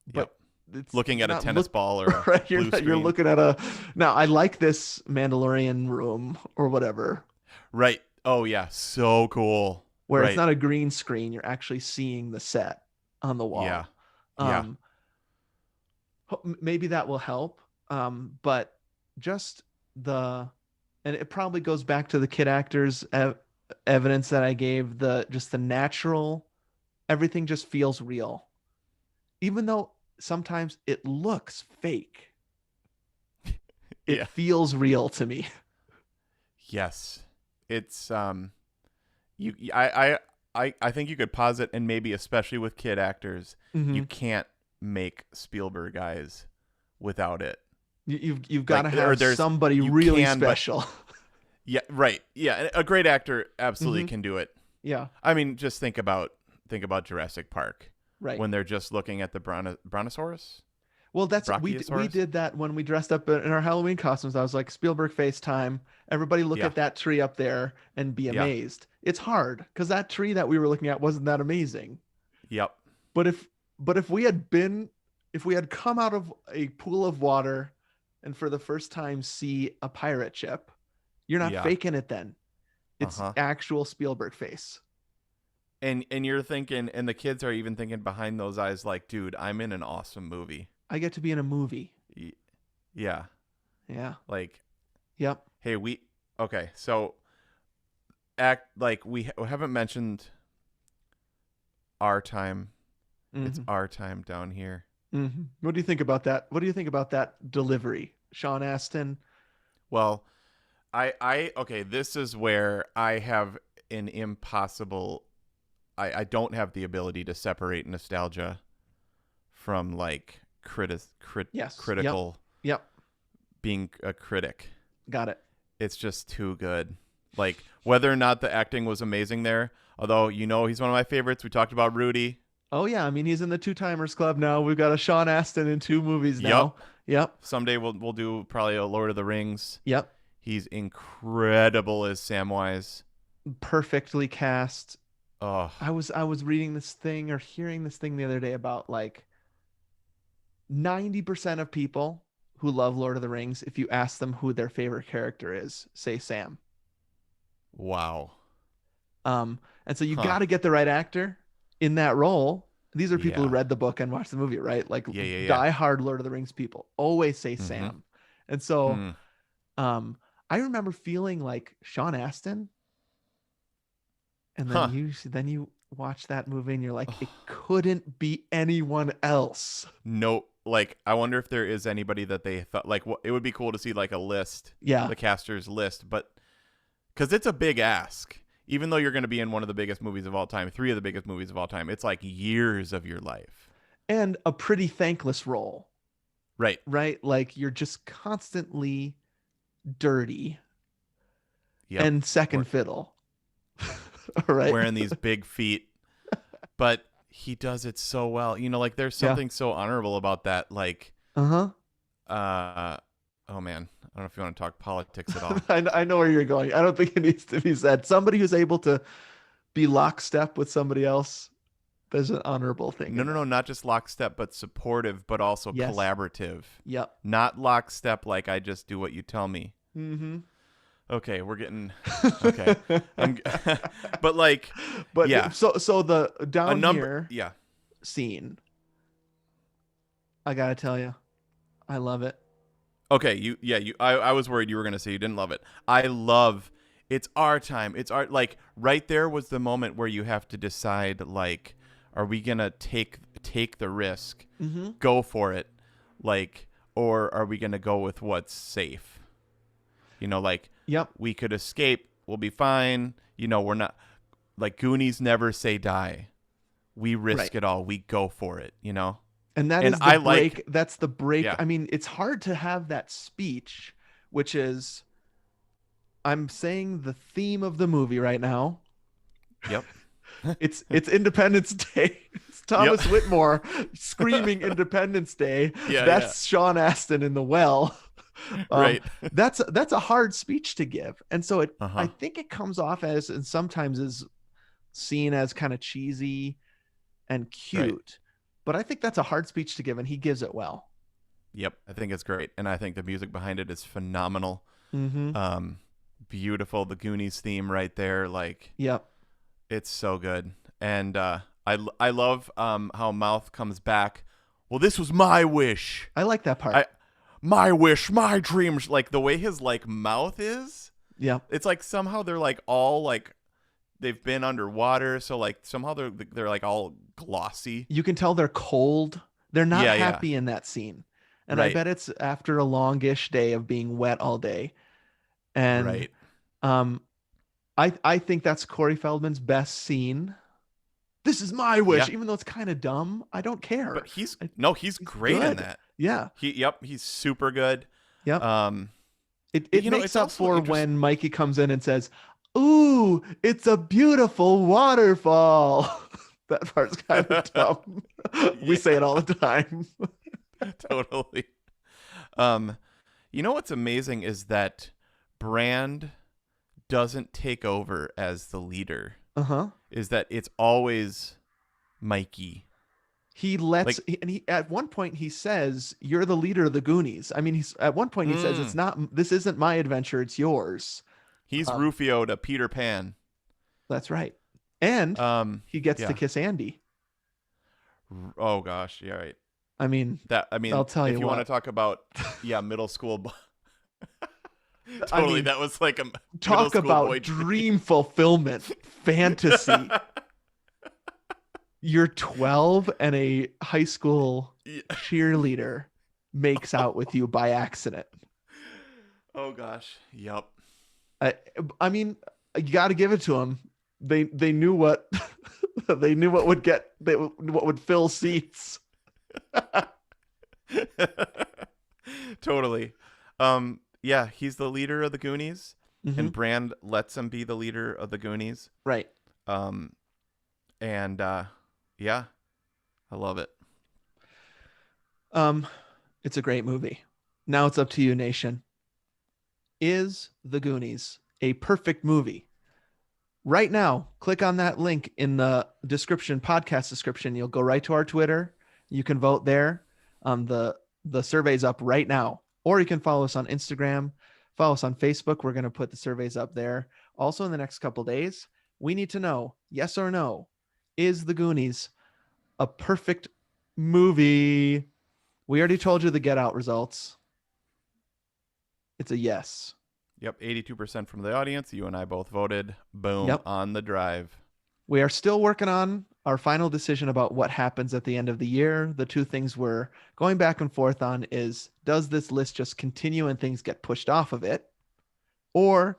Yep. but it's Looking at a not tennis look ball or a right. blue You're screen. looking at a now. I like this Mandalorian room or whatever, Right. Oh yeah. So cool. where it's Right. not a green screen. You're actually seeing the set on the Yeah. wall. Yeah. Um, maybe that will help. But just the, and it probably goes back to the kid actors evidence that I gave. The just the natural, everything just feels real, even though sometimes it looks fake. It Yeah. feels real to me. Yes. It's I think you could posit, and maybe especially with kid actors, Mm-hmm. you can't make Spielberg eyes without it. You've got to Like or have there's somebody you really can, but special. yeah, right. Yeah, a great actor absolutely Mm-hmm. can do it. Yeah, I mean, just think about Jurassic Park right. when they're just looking at the brontosaurus, Well, that's we brachiosaurus. did that when we dressed up in our Halloween costumes. I was like, Spielberg FaceTime. Everybody look Yeah. at that tree up there and be Yeah. amazed. It's hard because that tree that we were looking at wasn't that amazing. Yep. But if we had been if we had come out of a pool of water and for the first time see a pirate ship, you're not Yeah. faking it then. It's Uh-huh. actual Spielberg face. And you're thinking, and the kids are even thinking behind those eyes, like, dude, I'm in an awesome movie. I get to be in a movie. Yeah. Yeah. Like, Yep. hey, okay, so act like we haven't mentioned our time. It's Mm-hmm. our time down here. Mm-hmm. What do you think about that? What do you think about that delivery, Sean Astin? Well, okay, this is where I have an impossible, I don't have the ability to separate nostalgia from like Yes. critical Yep. being a critic. Got it. It's just too good. Like whether or not the acting was amazing there, although he's one of my favorites. We talked about Rudy. Oh yeah, I mean he's in the Two Timers Club now. We've got a Sean Astin in 2 movies now. Yep. Yep. Someday we'll do probably a Lord of the Rings. Yep. He's incredible as Samwise. Perfectly cast. Oh, I was reading this thing or hearing this thing the other day about like 90% of people who love Lord of the Rings, if you ask them who their favorite character is, say Sam. wow. And so you Huh. got to get the right actor in that role. These are people who Yeah. read the book and watched the movie, right? Like Yeah. die-hard Lord of the Rings people always say Mm-hmm. Sam. And so Hmm. I remember feeling like Sean Astin, and Huh. then you watch that movie and you're like, it couldn't be anyone else. No, like I wonder if there is anybody that they thought like it would be cool to see like a list, Yeah. the casters list, but because it's a big ask. Even though you're going to be in one of the biggest movies of all time, 3 of the biggest movies of all time, it's like years of your life. And a pretty thankless role, Right. right? Like you're just constantly dirty Yep. and second fiddle. Right. Wearing these big feet, but he does it so well. Like there's something so honorable about that. Like, Uh-huh. Oh man, I don't know if you want to talk politics at all. I know where you're going. I don't think it needs to be said. Somebody who's able to be lockstep with somebody else, there's an honorable thing. No, not just lockstep, but supportive, but also Yes. collaborative. Yep. Not lockstep like I just do what you tell me. Mm-hmm. Okay, we're getting okay. But like, but yeah. So the down here yeah. scene, I gotta tell you, I love it. Okay, I was worried you were gonna say you didn't love it. I love it's our time. It's our like right there was the moment where you have to decide like, are we gonna take the risk, go for it, like, or are we gonna go with what's safe? Like, Yep. we could escape, we'll be fine. We're not like Goonies never say die. We risk it all. We go for it. And that And is the I break. like- That's the break. Yeah. I mean, it's hard to have that speech, which is, I'm saying the theme of the movie right now. Yep. It's Independence Day. It's Thomas Whitmore screaming Independence Day. Yeah, That's Sean Astin in the well. Right. That's a hard speech to give, and so Uh-huh. I think it comes off as, and sometimes is seen as kind of cheesy and cute. Right. But I think that's a hard speech to give, and he gives it well. Yep, I think it's great, and I think the music behind it is phenomenal. Mm-hmm. Beautiful. The Goonies theme right there, like, Yep. it's so good. And I love how Mouth comes back. Well, this was my wish. I like that part. My wish, my dreams. Like the way his like mouth is. Yeah. It's like somehow they're like all like they've been underwater, so like somehow they're like all glossy. You can tell they're cold. They're not happy in that scene. And I bet it's after a longish day of being wet all day. And I think that's Corey Feldman's best scene. This is my wish, even though it's kind of dumb. I don't care. But he's great good in that. Yeah. He's super good. Yep. It makes it's up for when Mikey comes in and says, "Ooh, it's a beautiful waterfall." That part's kind of dumb. We say it all the time. Totally. What's amazing is that Brand doesn't take over as the leader. Is that it's always Mikey. He lets, and he at one point he says, "You're the leader of the Goonies." I mean, at one point he says, this isn't my adventure, it's yours." He's Rufio to Peter Pan. That's right. And he gets to kiss Andy. Oh gosh, yeah, right. I mean, I'll tell you if you what. want to talk about middle school. Totally, that was like a talk about dream fulfillment, fantasy. You're 12 and a high school cheerleader makes out with you by accident. Oh gosh, yep. I mean, you got to give it to them. They knew what they knew what would fill seats. Totally. Yeah, he's the leader of the Goonies. Mm-hmm. and Brand lets him be the leader of the Goonies. Right. Um, and yeah, I love it. Um, it's a great movie. Now it's up to you, nation. Is The Goonies a perfect movie? Right now, click on that link in the description, podcast description. You'll go right to our Twitter. You can vote there. The survey's up right now. Or you can follow us on Instagram, follow us on Facebook. We're going to put the surveys up there. Also, in the next couple days, we need to know, yes or no, is The Goonies a perfect movie? We already told you the Get Out results. It's a yes. Yep, 82% from the audience. You and I both voted. Boom, Yep. on the drive. We are still working on our final decision about what happens at the end of the year. The two things we're going back and forth on is, does this list just continue and things get pushed off of it? Or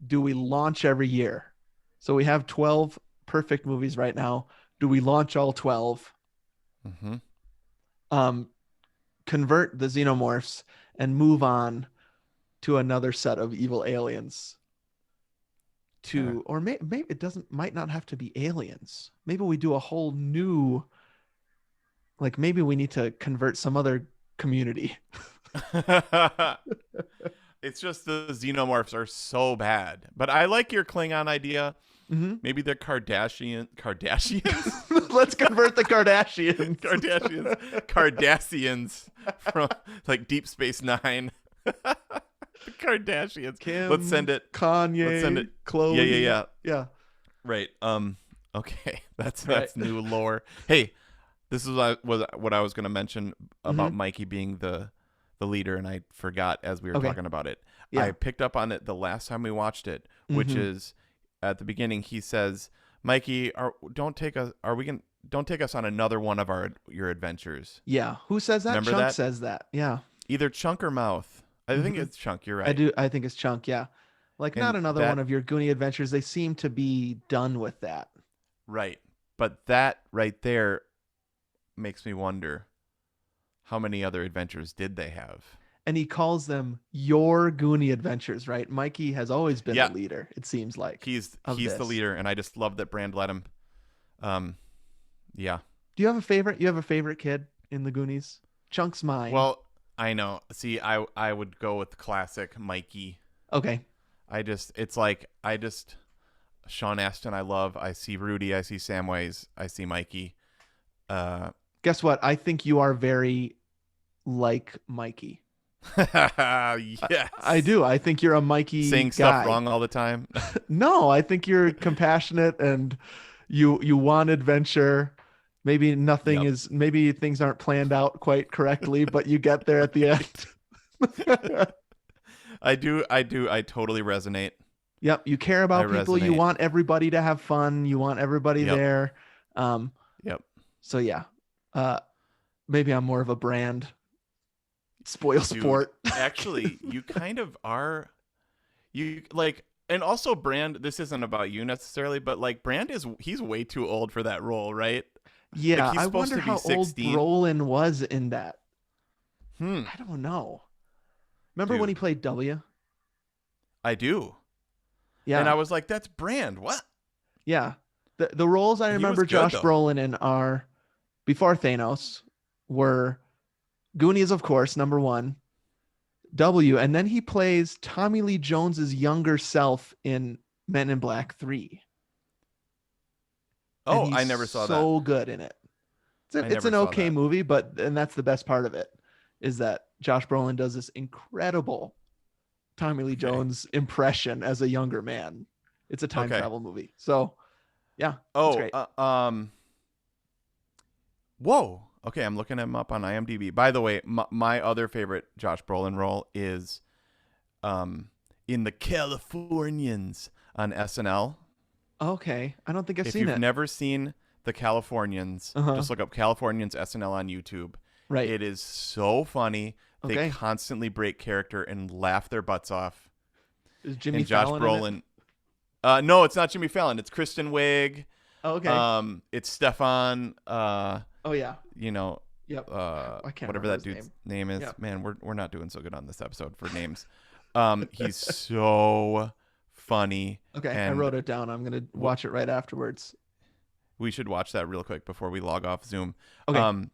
do we launch every year? So we have 12 perfect movies right now. Do we launch all 12? Mm-hmm. Convert the xenomorphs and move on to another set of evil aliens? Or maybe it doesn't, might not have to be aliens. Maybe we do a whole new, like maybe we need to convert some other community. It's just the xenomorphs are so bad. But I like your Klingon idea. Mm-hmm. Maybe they're Kardashians. Let's convert the Kardashians. Cardassians from like Deep Space Nine. The Kardashians. Kim, Let's send it. Kanye, Let's send it. Chloe. Yeah. Right. Okay. That's Right. new lore. Hey, this is what I was going to mention about Mikey being the leader, and I forgot as we were talking about it. Yeah. I picked up on it the last time we watched it, which is at the beginning. He says, "Mikey, don't take us on another one of your adventures." Yeah. Who says that? Remember Chunk that? says that. Yeah. Either Chunk or Mouth. I think it's Chunk. You're right. I think it's Chunk. Yeah. Like, And not another that- one of your Goonie adventures. They seem to be done with that. Right. But that right there makes me wonder, how many other adventures did they have? And he calls them your Goonie adventures, right? Mikey has always been Yeah. the leader, it seems like. He's this. the leader, and I just love that Brand let him. Yeah. Do you have a favorite? You have a favorite kid in the Goonies? Chunk's mine. Well, I know. See, I would go with classic Mikey. Okay. Sean Astin I love. I see Rudy. I see Samways. I see Mikey. Guess what? I think you are very like Mikey. Yes. I do. I think you're a Mikey Saying guy. stuff wrong all the time. No, I think you're compassionate and you want adventure. Maybe maybe things aren't planned out quite correctly, but you get there at the end. I do. I totally resonate. Yep. You care about people. You resonate. want everybody to have fun. You want everybody there. Yep. So yeah. Maybe I'm more of a Brand. Spoil Dude, sport. Actually, you kind of are. You like, and also Brand. This isn't about you necessarily, but like Brand he's way too old for that role, right? Yeah, Like, he's I supposed wonder to be how 16. old Brolin was in that. I I don't know. Remember when he played W? do. Yeah. And I was like, that's Brand. What? Yeah. The roles I He was remember good, Josh though. Brolin in are, before Thanos, were Goonies, of course, number one, W, and then he plays Tommy Lee Jones's younger self in Men in Black 3. Oh, And I he's never saw that. So good in it. It's never an saw okay that. movie, and that's the best part of it, is that Josh Brolin does this incredible Tommy Lee Jones impression as a younger man. It's a time travel movie. So, yeah, it's great. Whoa. Okay, I'm looking him up on IMDb. By the way, my other favorite Josh Brolin role is in The Californians on SNL. Okay, I don't think I've If seen you've it. never seen The Californians, just look up Californians SNL on YouTube. Right. It is so funny. Okay. They constantly break character and laugh their butts off. Is Jimmy And Josh Fallon in it? Brolin. No, it's not Jimmy Fallon. It's Kristen Wiig. Oh, okay. It's Stefan. Oh yeah. You know. Yep. I can't Whatever remember that his dude's name is. Yep. Man, we're not doing so good on this episode for names. He's so funny. Okay, I And wrote it down. I'm gonna watch it right afterwards. we should watch that real quick before we log off Zoom. Okay.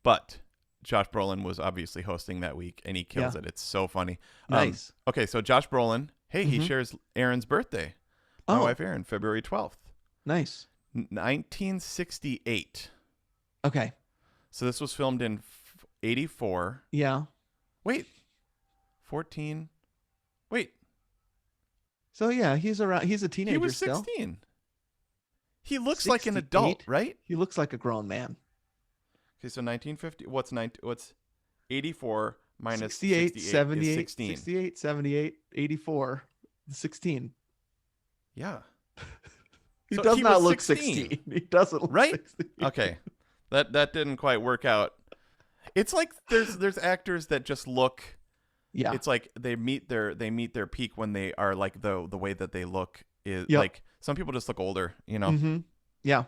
But Josh Brolin was obviously hosting that week, and he kills Yeah. it. It's so funny. Nice. Okay, so Josh Brolin, hey, he Mhm. shares Aaron's birthday. My Oh, wife Erin, February 12th, nice. 1968. Okay. So this was filmed in 84. Yeah. Wait, 14. Wait, So yeah, he's around. He's a teenager he was still. 16. He looks like an adult, 68? right? He looks like a grown man. Okay, so 1950. What's 84 minus 68, 68 78, is 16. 68, 78, 84, 16. Yeah. He So does he not was look 16. 16. He doesn't look Right? 16. Okay. That didn't quite work out. It's like there's actors that just look. Yeah. It's like they meet their peak when they are like the way that they look is Yep. like some people just look older, you know. Mm-hmm. Yeah.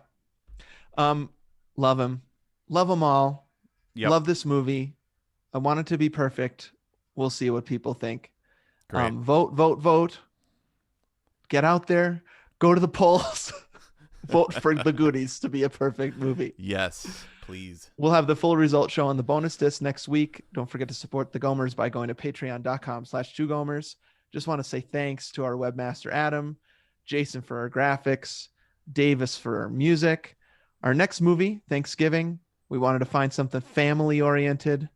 Love him. Love them all. Yep. Love this movie. I want it to be perfect. We'll see what people think. Great. Vote. Get out there. Go to the polls. Vote for the Goonies to be a perfect movie. Yes, please. We'll have the full result show on the bonus disc next week. Don't forget to support the Gomers by going to patreon.com/2gomers. Just want to say thanks to our webmaster, Adam, Jason for our graphics, Davis for our music. Our next movie, Thanksgiving, we wanted to find something family oriented,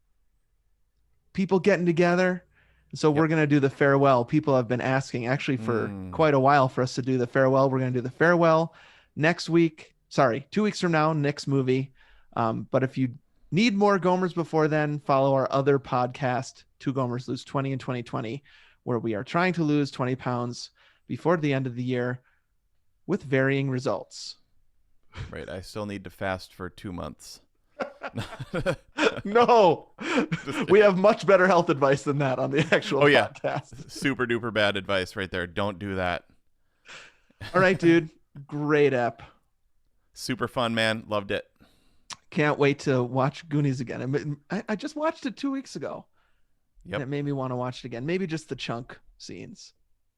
people getting together. So we're going to do the farewell. People have been asking actually for quite a while for us to do the farewell. We're going to do the farewell next week. Sorry, 2 weeks from now, next movie. But if you need more Gomers before then, follow our other podcast, Two Gomers Lose 20 in 2020, where we are trying to lose 20 pounds before the end of the year with varying results. Right. I still need to fast for 2 months. No, we have much better health advice than that on the actual podcast. Super duper bad advice right there. Don't do that. All right, dude. Great app. Super fun, man. Loved it. Can't wait to watch Goonies again. I just watched it 2 weeks ago. Yep. And it made me want to watch it again. Maybe just the chunk scenes.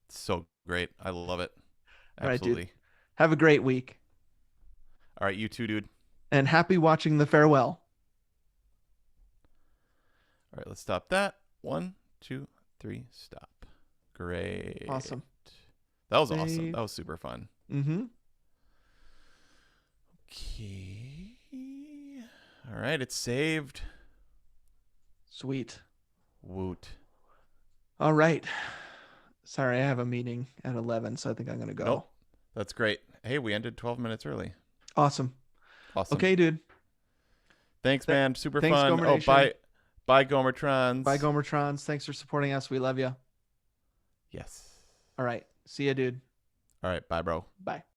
So great. I love it. All right, Absolutely. dude. Have a great week. All right, you too, dude. And happy watching The Farewell. All right, let's stop that. 1, 2, 3, stop. Great. Awesome. That was awesome. That was super fun. Mm-hmm. Okay. All right, it's saved. Sweet. Woot. All right. Sorry, I have a meeting at 11, so I think I'm going to go. Nope. That's great. Hey, we ended 12 minutes early. Awesome. Awesome. Okay, dude. Thanks, man. Super Thanks, fun. Gomer Oh, Nation. bye, Gomertrons. Bye, Gomertrons. Thanks for supporting us. We love you. Yes. All right. See ya, dude. All right, bye, bro. Bye.